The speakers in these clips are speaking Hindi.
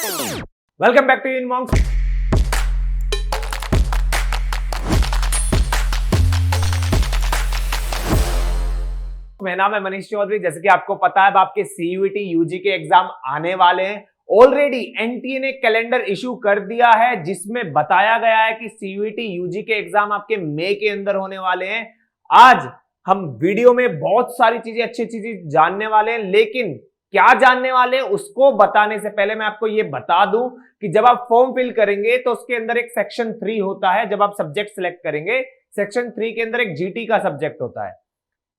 Welcome back to in monks. मेरा नाम है मनीष चौधरी। जैसे कि आपको पता है अब आपके सीयूईटी यूजी के एग्जाम आने वाले हैं। ऑलरेडी एनटीए ने कैलेंडर इशू कर दिया है जिसमें बताया गया है कि सीयूईटी यूजी के एग्जाम आपके मई के अंदर होने वाले हैं। आज हम वीडियो में बहुत सारी चीजें अच्छी चीजें जानने वाले हैं, लेकिन क्या जानने वाले हैं उसको बताने से पहले मैं आपको यह बता दूं कि जब आप फॉर्म फिल करेंगे तो उसके अंदर एक सेक्शन 3 होता है। जब आप सब्जेक्ट सिलेक्ट करेंगे सेक्शन 3 के अंदर एक जीटी का सब्जेक्ट होता है।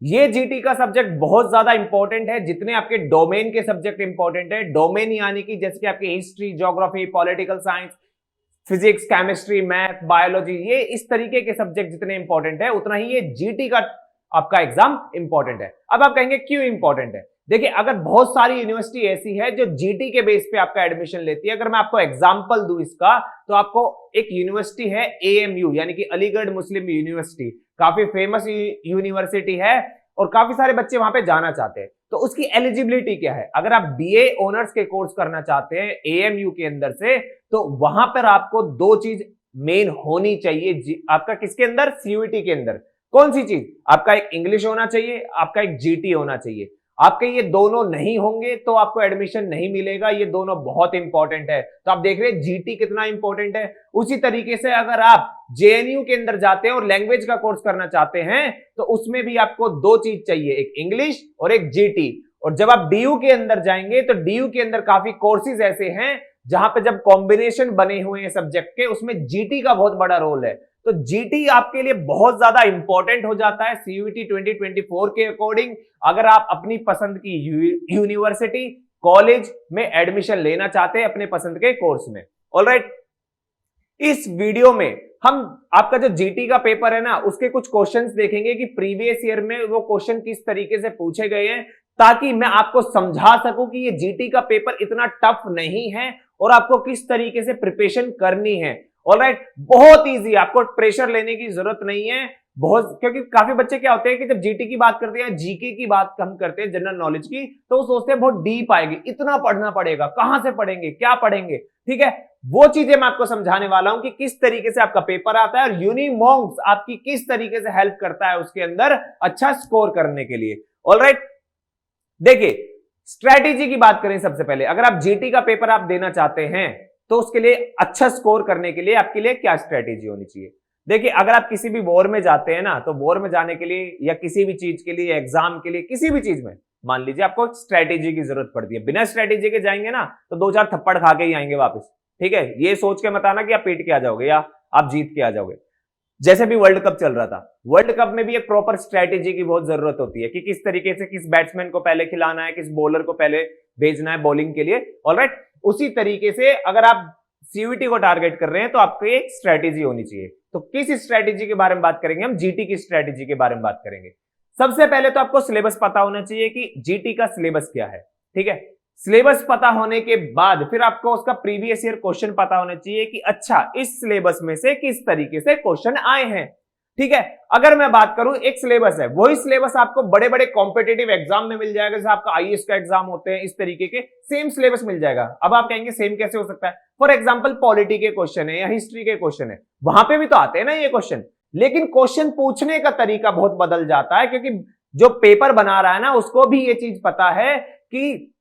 ये जीटी का सब्जेक्ट बहुत ज्यादा इंपॉर्टेंट है, जितने आपके डोमेन के सब्जेक्ट इंपॉर्टेंट है। डोमेन यानी कि जैसे कि आपकी history, geography, political science, physics, chemistry, math, biology, ये इस तरीके के सब्जेक्ट जितने इंपॉर्टेंट है उतना ही ये जीटी का आपका एग्जाम इंपॉर्टेंट है। अब आप कहेंगे क्यों इंपॉर्टेंट है? देखिए, अगर बहुत सारी यूनिवर्सिटी ऐसी है जो जीटी के बेस पे आपका एडमिशन लेती है। अगर मैं आपको एग्जांपल दूं इसका, तो आपको एक यूनिवर्सिटी है एएमयू यानी कि अलीगढ़ मुस्लिम यूनिवर्सिटी, काफी फेमस यूनिवर्सिटी है और काफी सारे बच्चे वहां पे जाना चाहते हैं। तो उसकी एलिजिबिलिटी क्या है? अगर आप बीए ऑनर्स के कोर्स करना चाहते हैं एएमयू के अंदर से, तो वहां पर आपको दो चीज मेन होनी चाहिए। आपका किसके अंदर? सीयूईटी के अंदर। कौन सी चीज? आपका एक इंग्लिश होना चाहिए, आपका एक जीटी होना चाहिए। आपके ये दोनों नहीं होंगे तो आपको एडमिशन नहीं मिलेगा। ये दोनों बहुत इंपॉर्टेंट है। तो आप देख रहे हैं जीटी कितना इंपॉर्टेंट है। उसी तरीके से अगर आप जेएनयू के अंदर जाते हैं और लैंग्वेज का कोर्स करना चाहते हैं तो उसमें भी आपको दो चीज चाहिए, एक इंग्लिश और एक जीटी। और जब आप डीयू के अंदर जाएंगे तो डीयू के अंदर काफी कोर्सेज ऐसे हैं जहां पे जब कॉम्बिनेशन बने हुए हैं सब्जेक्ट के, उसमें जीटी का बहुत बड़ा रोल है। तो जीटी आपके लिए बहुत ज्यादा इंपॉर्टेंट हो जाता है सीयूईटी 2024 के अकॉर्डिंग। अगर आप अपनी पसंद की यूनिवर्सिटी, कॉलेज में एडमिशन लेना चाहते हैं अपने पसंद के कोर्स में। ऑलराइट, इस वीडियो में हम आपका जो जीटी का पेपर है ना, उसके कुछ क्वेश्चंस देखेंगे कि प्रीवियस ईयर में वो क्वेश्चन किस तरीके से पूछे गए हैं, ताकि मैं आपको समझा सकूं कि ये जीटी का पेपर इतना टफ नहीं है और आपको किस तरीके से प्रिपरेशन करनी है। ऑलराइट, बहुत इजी, आपको प्रेशर लेने की जरूरत नहीं है बहुत, क्योंकि काफी बच्चे क्या होते हैं कि जब जीटी की बात करते हैं, जीके की बात हम करते हैं, जनरल नॉलेज की, तो वो सोचते हैं बहुत डीप आएगी, इतना पढ़ना पड़ेगा, कहां से पढ़ेंगे, क्या पढ़ेंगे। ठीक है, वो चीजें मैं आपको समझाने वाला हूं कि किस तरीके से आपका पेपर आता है और यूनिमॉन्क्स आपकी किस तरीके से हेल्प करता है उसके अंदर अच्छा स्कोर करने के लिए। ऑलराइट, देखिए स्ट्रेटेजी की बात करें सबसे पहले। अगर आप जीटी का पेपर आप देना चाहते हैं तो उसके लिए अच्छा स्कोर करने के लिए आपके लिए क्या स्ट्रेटेजी होनी चाहिए? देखिए, अगर आप किसी भी वॉर में जाते हैं ना, तो वॉर में जाने के लिए या किसी भी चीज के लिए, एग्जाम के लिए, किसी भी चीज में मान लीजिए आपको स्ट्रेटेजी की जरूरत पड़ती है। बिना स्ट्रेटेजी के जाएंगे ना तो दो चार थप्पड़ खा के ही आएंगे वापस। ठीक है, ये सोच के मत आना कि आप पीट के आ जाओगे या आप जीत के आ जाओगे। जैसे भी वर्ल्ड कप चल रहा था, वर्ल्ड कप में भी एक प्रॉपर स्ट्रेटेजी की बहुत जरूरत होती है कि किस तरीके से किस बैट्समैन को पहले खिलाना है, किस बॉलर को पहले भेजना है बॉलिंग के लिए। ऑलराइट, उसी तरीके से अगर आप सीयूईटी को टारगेट कर रहे हैं तो आपको एक स्ट्रेटेजी होनी चाहिए। तो किस स्ट्रेटेजी के बारे में बात करेंगे? हम जीटी की स्ट्रेटेजी के बारे में बात करेंगे। सबसे पहले तो आपको सिलेबस पता होना चाहिए कि जीटी का सिलेबस क्या है। ठीक है, सिलेबस पता होने के बाद फिर आपको उसका प्रीवियस ईयर क्वेश्चन पता होना चाहिए कि अच्छा इस सिलेबस में से किस तरीके से क्वेश्चन आए हैं। ठीक है, अगर मैं बात करूं, एक सिलेबस है, वही सिलेबस आपको बड़े बड़े कॉम्पिटिटिव एग्जाम में मिल जाएगा। जैसे आपका आईएएस का एग्जाम होते हैं, इस तरीके के सेम सिलेबस मिल जाएगा। अब आप कहेंगे सेम कैसे हो सकता है? फॉर एग्जाम्पल पॉलिटी के क्वेश्चन है या हिस्ट्री के क्वेश्चन है, वहां पे भी तो आते हैं ना ये क्वेश्चन, लेकिन क्वेश्चन पूछने का तरीका बहुत बदल जाता है, क्योंकि जो पेपर बना रहा है ना उसको भी ये चीज पता है कि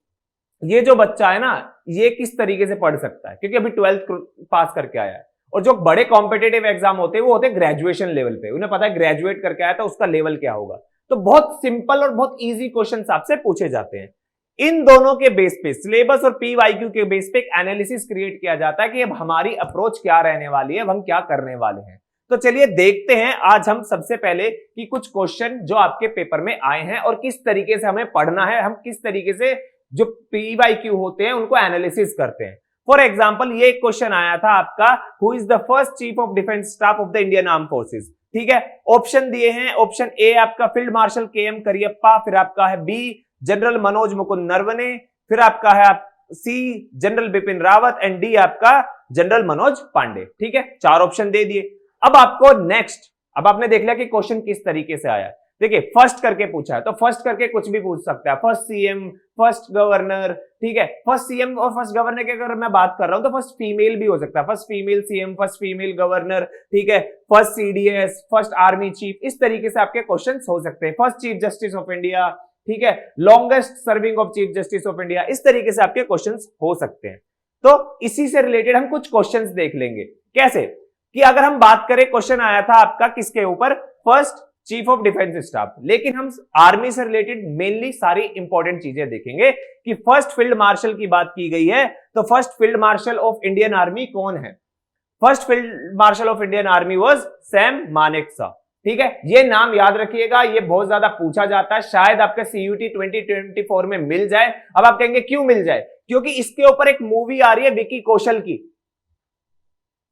ये जो बच्चा है ना ये किस तरीके से पढ़ सकता है, क्योंकि अभी 12th पास करके आया है। और जो बड़े कॉम्पिटिटिव एग्जाम होते हैं वो होते हैं ग्रेजुएशन लेवल पे, उन्हें पता है ग्रेजुएट करके आया था उसका लेवल क्या होगा। तो बहुत सिंपल और बहुत इजी क्वेश्चन आपसे पूछे जाते हैं। इन दोनों के बेस पे, सिलेबस और पीवाईक्यू के बेस पे, एक एनालिसिस क्रिएट किया जाता है कि अब हमारी अप्रोच क्या रहने वाली है, अब हम क्या करने वाले हैं। तो चलिए देखते हैं आज हम सबसे पहले कि कुछ क्वेश्चन जो आपके पेपर में आए हैं और किस तरीके से हमें पढ़ना है, हम किस तरीके से जो पीवाईक्यू होते हैं उनको एनालिसिस करते हैं। फॉर एग्जाम्पल, ये एक क्वेश्चन आया था आपका, who is the first chief of defence staff of the Indian arm forces. ठीक है, ऑप्शन दिए हैं। ऑप्शन ए आपका फील्ड मार्शल केएम करियप्पा, फिर आपका है बी जनरल मनोज मुकुंद नरवणे, फिर आपका है C general Bipin Rawat and D आपका जनरल मनोज पांडे। ठीक है, चार ऑप्शन दे दिए। अब आपको नेक्स्ट, अब आपने देख लिया कि क्वेश्चन किस तरीके से आया है। देखिए फर्स्ट करके पूछा है तो फर्स्ट करके कुछ भी पूछ सकता है, फर्स्ट सीएम, फर्स्ट गवर्नर, ठीक है। फर्स्ट सीएम और फर्स्ट गवर्नर की अगर मैं बात कर रहा हूं तो फर्स्ट फीमेल भी हो सकता है, first female CM, first female governor, ठीक है, first CDS, first army chief, इस तरीके से आपके क्वेश्चंस हो सकते हैं। First chief justice of India, ठीक है, longest serving of chief justice of India, इस तरीके से आपके क्वेश्चंस हो सकते हैं। तो इसी से रिलेटेड हम कुछ क्वेश्चंस देख लेंगे। कैसे कि अगर हम बात करें, क्वेश्चन आया था आपका किसके ऊपर, first chief of defence staff, लेकिन हम आर्मी से रिलेटेड मेनली सारी इंपॉर्टेंट चीजें देखेंगे कि फर्स्ट फील्ड मार्शल की बात की गई है तो first field marshal of Indian army कौन है? First field marshal of Indian army was Sam Manekshaw, ठीक है। ये नाम याद रखिएगा, ये बहुत ज्यादा पूछा जाता है, शायद आपके सीयूटी 2024 में मिल जाए। अब आप कहेंगे क्यों मिल जाए? क्योंकि इसके ऊपर एक मूवी आ रही है विकी कौशल की,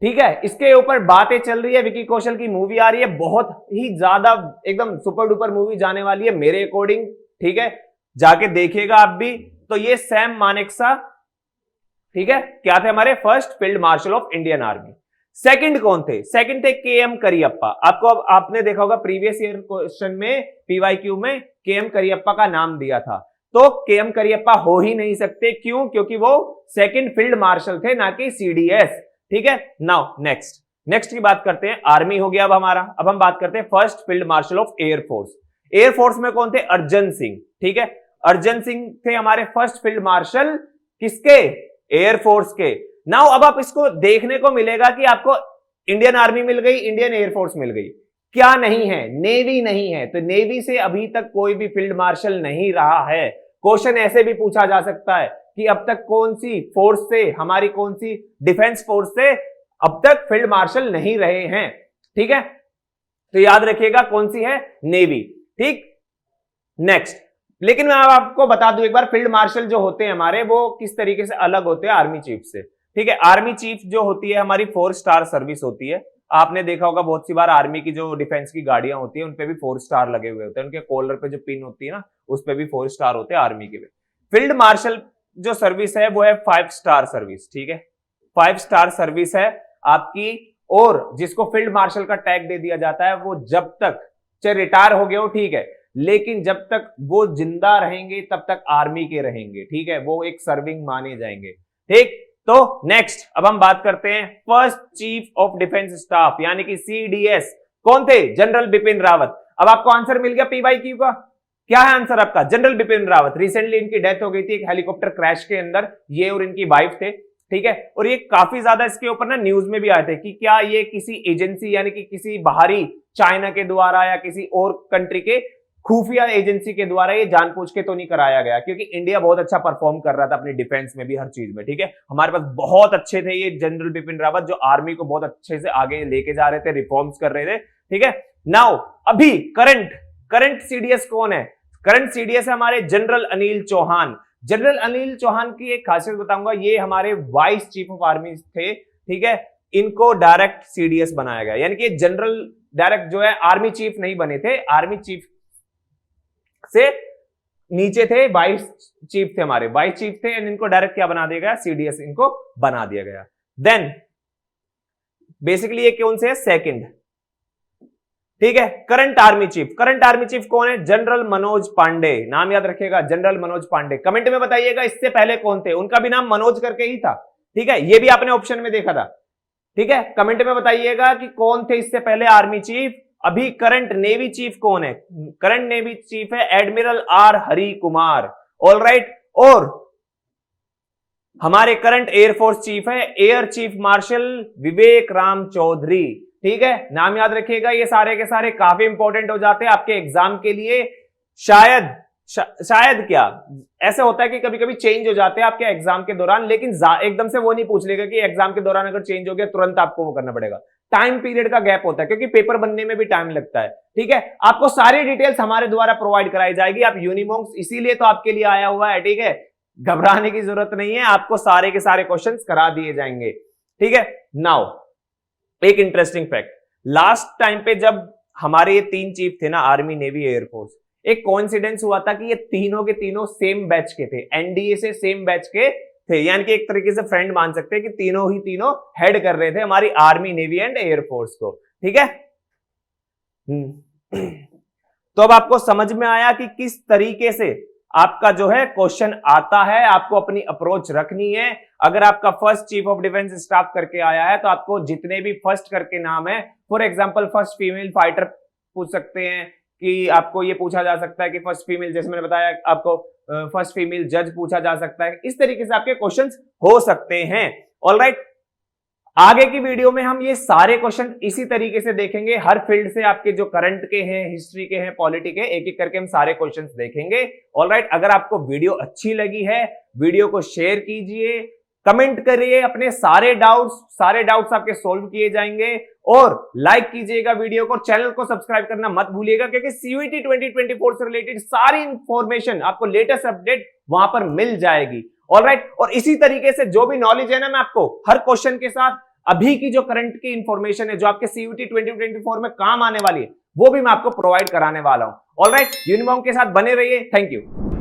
ठीक है, इसके ऊपर बातें चल रही है, विकी कौशल की मूवी आ रही है, बहुत ही ज्यादा एकदम सुपर डुपर मूवी जाने वाली है मेरे अकॉर्डिंग, ठीक है, जाके देखिएगा आप भी। तो ये सैम मानेकशॉ, ठीक है, क्या थे हमारे first field marshal of Indian army. Second कौन थे? सेकंड थे केएम करियप्पा। आपको आपने देखा होगा प्रीवियस ईयर क्वेश्चन में पीवाईक्यू में केएम करियप्पा का नाम दिया था, तो केएम करियप्पा हो ही नहीं सकते, क्यों? क्योंकि वो सेकंड फील्ड मार्शल थे, ना कि सीडीएस, ठीक है। नाउ नेक्स्ट की बात करते हैं, आर्मी हो गया अब हमारा। अब हम बात करते हैं first field marshal of air force. Air force में कौन थे? अर्जन सिंह, ठीक है, अर्जन सिंह थे हमारे फर्स्ट फील्ड मार्शल, किसके? एयरफोर्स के। नाउ अब आप इसको देखने को मिलेगा कि आपको इंडियन आर्मी मिल गई, इंडियन एयरफोर्स मिल गई, क्या नहीं है? नेवी नहीं है। तो नेवी से अभी तक कोई भी फील्ड मार्शल नहीं रहा है। क्वेश्चन ऐसे भी पूछा जा सकता है कि अब तक कौन सी फोर्स से, हमारी कौन सी डिफेंस फोर्स से अब तक फील्ड मार्शल नहीं रहे हैं, ठीक है। तो याद रखिएगा कौन सी है? नेवी, ठीक। नेक्स्ट, लेकिन मैं आपको बता दूं एक बार, फील्ड मार्शल जो होते हैं हमारे, वो किस तरीके से अलग होते हैं आर्मी चीफ से, ठीक है। आर्मी चीफ जो होती है हमारी 4 स्टार सर्विस होती है। आपने देखा होगा बहुत सी बार आर्मी की जो डिफेंस की गाड़ियां होती है उनपे भी 4 स्टार लगे हुए होते हैं, उनके कॉलर पे जो पिन होती है ना, उस पे भी 4 स्टार होते हैं आर्मी के। फील्ड मार्शल जो सर्विस है वो है 5 स्टार सर्विस, ठीक है, 5 स्टार सर्विस है आपकी। और जिसको फील्ड मार्शल का टैग दे दिया जाता है, वो जब तक चाहे रिटायर हो गए हो, ठीक है, लेकिन जब तक वो जिंदा रहेंगे तब तक आर्मी के रहेंगे, ठीक है, वो एक सर्विंग माने जाएंगे, ठीक। तो नेक्स्ट अब हम बात करते हैं first chief of defence staff यानी कि सीडीएस, कौन थे? जनरल बिपिन रावत। अब आपको आंसर मिल गया पीवाईक्यू का, क्या है आंसर आपका? जनरल बिपिन रावत। रिसेंटली इनकी डेथ हो गई थी एक हेलीकॉप्टर क्रैश के अंदर, ये और इनकी वाइफ थे, ठीक है। और ये काफी ज्यादा इसके ऊपर ना न्यूज में भी आए थे कि क्या ये किसी एजेंसी यानी कि किसी बाहरी, चाइना के द्वारा या किसी और कंट्री के खुफिया एजेंसी के द्वारा ये जानबूझ के तो नहीं कराया गया, क्योंकि इंडिया बहुत अच्छा परफॉर्म कर रहा था अपनी डिफेंस में भी, हर चीज में, ठीक है। हमारे पास बहुत अच्छे थे ये जनरल बिपिन रावत, जो आर्मी को बहुत अच्छे से आगे लेके जा रहे थे, रिफॉर्म्स कर रहे थे, ठीक है। नाउ अभी करंट सीडीएस कौन है? करंट सीडीएस है हमारे जनरल अनिल चौहान। जनरल अनिल चौहान की एक खासियत बताऊंगा, ये हमारे वाइस चीफ ऑफ आर्मी थे, ठीक है, इनको डायरेक्ट सीडीएस बनाया गया, यानी कि जनरल डायरेक्ट जो है आर्मी चीफ नहीं बने थे, आर्मी चीफ से नीचे थे, वाइस चीफ थे, हमारे वाइस चीफ थे, एंड इनको डायरेक्ट क्या बना दिया गया? सीडीएस इनको बना दिया गया। देन बेसिकली ये कौन से है? सेकंड, ठीक है। करंट आर्मी चीफ कौन है? जनरल मनोज पांडे, नाम याद रखिएगा, जनरल मनोज पांडे। कमेंट में बताइएगा इससे पहले कौन थे, उनका भी नाम मनोज करके ही था, ठीक है, ये भी आपने ऑप्शन में देखा था, ठीक है। कमेंट में बताइएगा कि कौन थे इससे पहले आर्मी चीफ। अभी करंट नेवी चीफ कौन है? करंट नेवी चीफ है admiral R Hari Kumar, alright. और हमारे करंट एयरफोर्स चीफ है एयर चीफ मार्शल विवेक राम चौधरी, ठीक है, नाम याद रखिएगा। ये सारे के सारे काफी इंपॉर्टेंट हो जाते हैं आपके एग्जाम के लिए। शायद क्या ऐसा होता है कि कभी कभी चेंज हो जाते हैं आपके एग्जाम के दौरान, लेकिन एकदम से वो नहीं पूछ लेगा कि एग्जाम के दौरान अगर चेंज हो गया तुरंत आपको वो करना पड़ेगा। टाइम पीरियड का गैप होता है, क्योंकि पेपर बनने में भी टाइम लगता है, ठीक है। आपको सारी डिटेल्स हमारे द्वारा प्रोवाइड कराई जाएगी। आप यूनिमॉन्क्स इसीलिए तो आपके लिए आया हुआ है, ठीक है, घबराने की जरूरत नहीं है, आपको सारे के सारे क्वेश्चंस करा दिए जाएंगे, ठीक है। नाउ एक इंटरेस्टिंग फैक्ट, लास्ट टाइम पे जब हमारे ये 3 चीफ थे ना, आर्मी नेवी एयरफोर्स, एक कोइंसिडेंस हुआ था कि ये तीनों के तीनों सेम बैच के थे, एनडीए से सेम बैच के थे, यानी कि एक तरीके से फ्रेंड मान सकते हैं कि तीनों ही तीनों हेड कर रहे थे हमारी आर्मी नेवी एंड एयरफोर्स को, ठीक है। तो अब आपको समझ में आया कि किस तरीके से आपका जो है क्वेश्चन आता है, आपको अपनी अप्रोच रखनी है। अगर आपका first chief of defence staff करके आया है तो आपको जितने भी फर्स्ट करके नाम है, for example first female fighter पूछ सकते हैं, कि आपको ये पूछा जा सकता है कि फर्स्ट फीमेल, जैसे मैंने बताया आपको फर्स्ट फीमेल जज पूछा जा सकता है। इस तरीके से आपके क्वेश्चंस हो सकते हैं। ऑलराइट, आगे की वीडियो में हम ये सारे क्वेश्चन इसी तरीके से देखेंगे। हर फील्ड से आपके जो करंट के हैं, हिस्ट्री के हैं, पॉलिटी के, एक एक करके हम सारे क्वेश्चंस देखेंगे। ऑलराइट, अगर आपको वीडियो अच्छी लगी है, वीडियो को शेयर कीजिए, कमेंट करिए अपने सारे डाउट्स आपके सोल्व किए जाएंगे, और लाइक कीजिएगा वीडियो को, चैनल को सब्सक्राइब करना मत भूलिएगा, क्योंकि सीयूईटी 2024 से रिलेटेड सारी इंफॉर्मेशन आपको लेटेस्ट अपडेट वहां पर मिल जाएगी। ऑलराइट, और इसी तरीके से जो भी नॉलेज है ना, मैं आपको हर क्वेश्चन के साथ अभी की जो करंट की इंफॉर्मेशन है, जो आपके सीयूईटी 2024 में काम आने वाली है, वो भी मैं आपको प्रोवाइड कराने वाला हूं। ऑलराइट, यूनिबॉन्ग के साथ बने रहिए। Thank you.